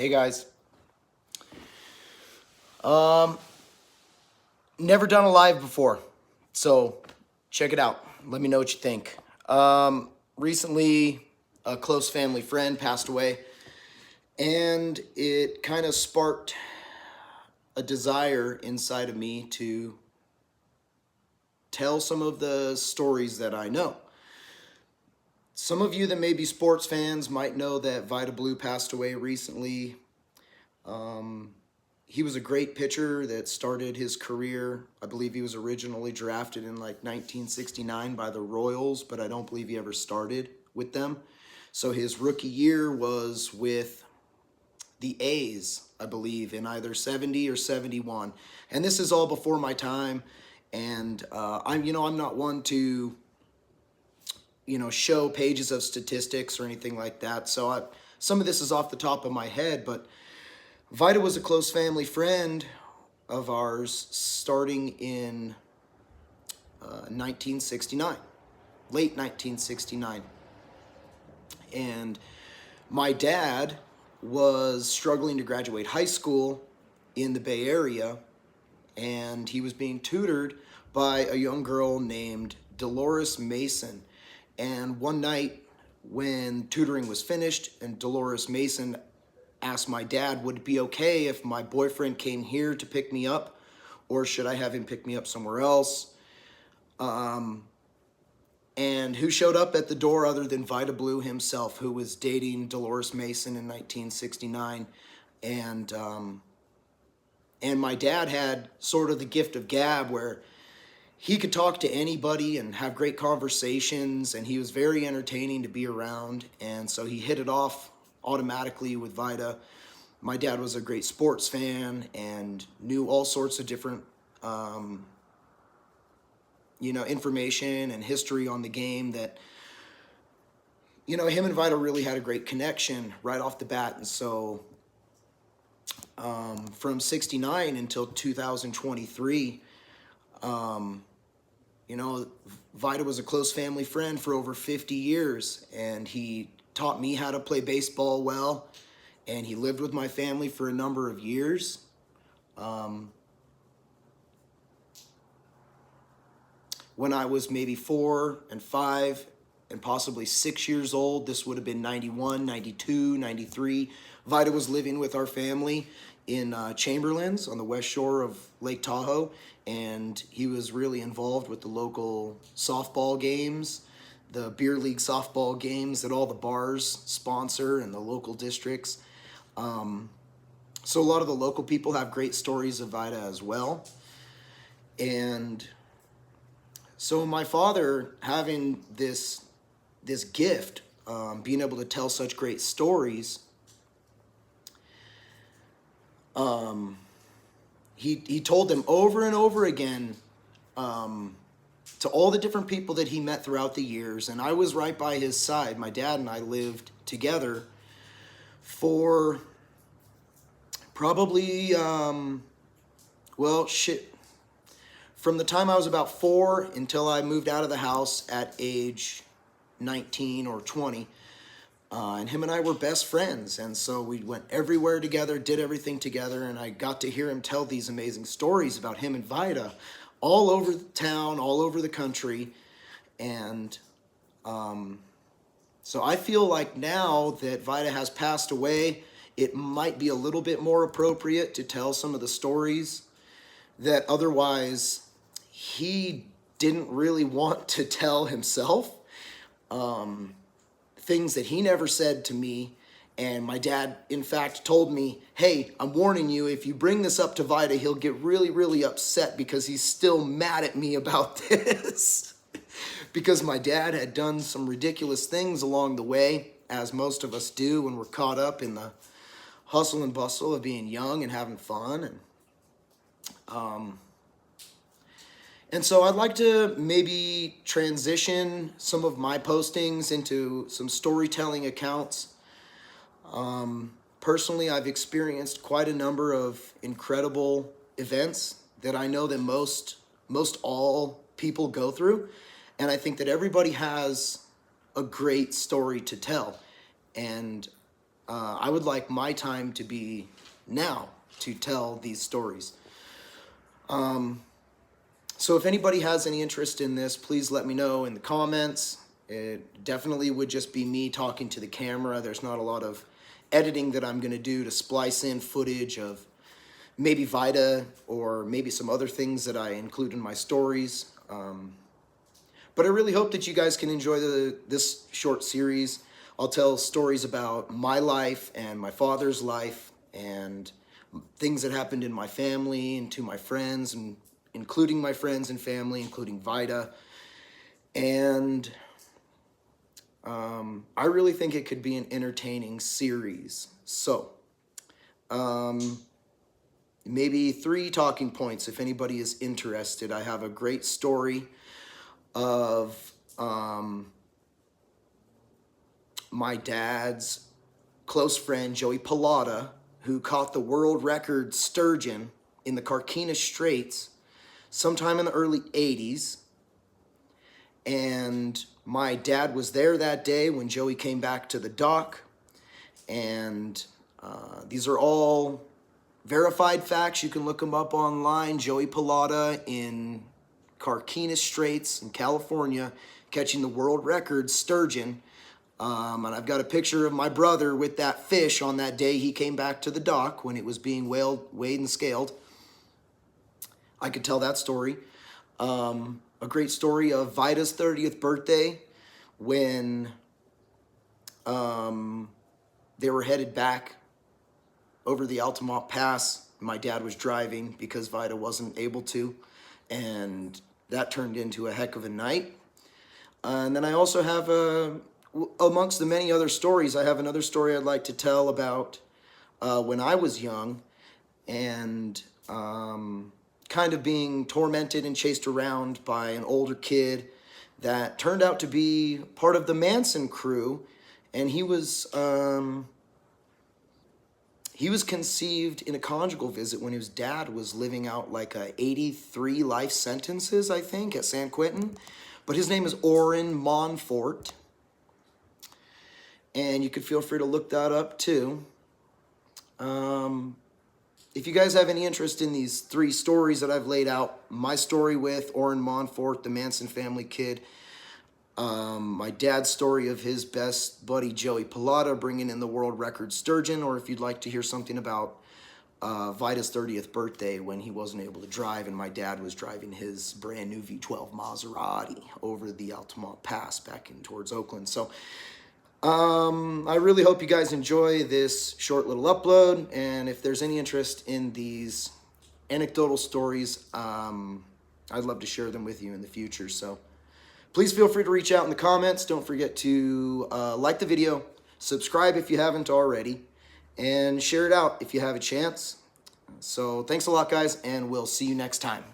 Hey guys. Um, Never done a live before, so check it out. Let me know what you think. Recently, a close family friend passed away, and it kind of sparked a desire inside of me to tell some of the stories that I know. Some of you that may be sports fans might know that Vida Blue passed away recently. He was a great pitcher that started his career. I believe he was originally drafted in like 1969 by the Royals, but I don't believe he ever started with them. So his rookie year was with the A's, I believe, in either 70 or 71. And this is all before my time. And I'm not one to, show pages of statistics or anything like that. So some of this is off the top of my head, but Vida was a close family friend of ours starting in 1969, late 1969. And my dad was struggling to graduate high school in the Bay Area, and he was being tutored by a young girl named Dolores Mason. And one night when tutoring was finished and Dolores Mason asked my dad, would it be okay if my boyfriend came here to pick me up, or should I have him pick me up somewhere else? And who showed up at the door other than Vida Blue himself, who was dating Dolores Mason in 1969. And my dad had sort of the gift of gab where he could talk to anybody and have great conversations, and he was very entertaining to be around. And so he hit it off automatically with Vida. My dad was a great sports fan and knew all sorts of different, information and history on the game that, him and Vida really had a great connection right off the bat. And so from 69 until 2023, Vida was a close family friend for over 50 years, and he taught me how to play baseball well, and he lived with my family for a number of years. When I was maybe 4 and 5 and possibly 6 years old, this would have been 91, 92, 93, Vida was living with our family in Chamberlains on the west shore of Lake Tahoe, and he was really involved with the local softball games, the beer league softball games that all the bars sponsor and the local districts. So a lot of the local people have great stories of Vida as well. And so my father having this gift, being able to tell such great stories, he told them over and over again, to all the different people that he met throughout the years, and I was right by his side. My dad and I lived together for probably, from the time I was about 4 until I moved out of the house at age 19 or 20. And him and I were best friends, and so we went everywhere together, did everything together, and I got to hear him tell these amazing stories about him and Vida all over the town, all over the country. And so I feel like now that Vida has passed away, it might be a little bit more appropriate to tell some of the stories that otherwise he didn't really want to tell himself. Things that he never said to me. And my dad, in fact, told me, hey, I'm warning you, if you bring this up to Vida, he'll get really, really upset because he's still mad at me about this. Because my dad had done some ridiculous things along the way, as most of us do when we're caught up in the hustle and bustle of being young and having fun. And so I'd like to maybe transition some of my postings into some storytelling accounts. Personally, I've experienced quite a number of incredible events that I know that most all people go through. And I think that everybody has a great story to tell. And I would like my time to be now to tell these stories. So if anybody has any interest in this, please let me know in the comments. It definitely would just be me talking to the camera. There's not a lot of editing that I'm going to do to splice in footage of maybe Vida or maybe some other things that I include in my stories. But I really hope that you guys can enjoy this short series. I'll tell stories about my life and my father's life and things that happened in my family and to my friends, and including my friends and family, including Vida. And I really think it could be an entertaining series. So, maybe 3 talking points if anybody is interested. I have a great story of my dad's close friend, Joey Pilata, who caught the world record sturgeon in the Carquinez Straits sometime in the early 80s. And my dad was there that day when Joey came back to the dock. And these are all verified facts. You can look them up online. Joey Pilata in Carquinez Straits in California catching the world record sturgeon. And I've got a picture of my brother with that fish on that day he came back to the dock when it was being weighed and scaled. I could tell that story. A great story of Vida's 30th birthday when they were headed back over the Altamont Pass. My dad was driving because Vida wasn't able to, and that turned into a heck of a night. And then I also have, amongst the many other stories, I have another story I'd like to tell about when I was young and kind of being tormented and chased around by an older kid that turned out to be part of the Manson crew. And he was conceived in a conjugal visit when his dad was living out like 83 life sentences, I think, at San Quentin. But his name is Orrin Monfort. And you could feel free to look that up too. If you guys have any interest in these 3 stories that I've laid out, my story with Orrin Monfort, the Manson family kid, my dad's story of his best buddy Joey Pilata bringing in the world record sturgeon, or if you'd like to hear something about Vida's 30th birthday when he wasn't able to drive and my dad was driving his brand new V12 Maserati over the Altamont Pass back in towards Oakland. So I really hope you guys enjoy this short little upload, and if there's any interest in these anecdotal stories, I'd love to share them with you in the future. So please feel free to reach out in the comments. Don't forget to like the video, subscribe if you haven't already, and share it out if you have a chance. So thanks a lot, guys, and we'll see you next time.